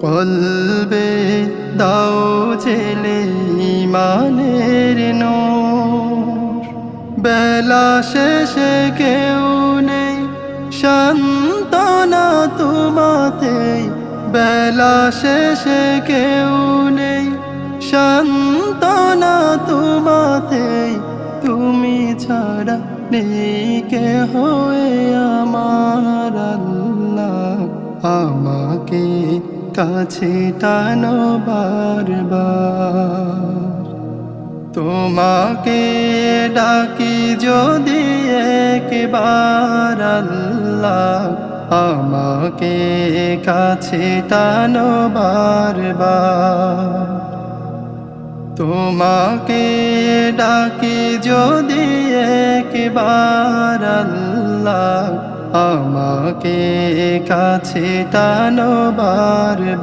কলবে দাও জেলে ঈমানের নূর। বেলা শেষে কেউ নেই সান্ত্বনা তোমাতে, বেলা শেষে কেউ নেই সান্ত্বনা তোমাতে। তুমি ছাড়া নেই কেহ আমার আল্লাহ, আমাকে কাছে টানো বারবার। তোমাকে ডাকি যদি একবার আল্লাহ, আমাকে কাছে টানো বারবার। তোমাকে ডাকি যদি একবার আল্লাহ, আমাকে কাছে টানো বারবার।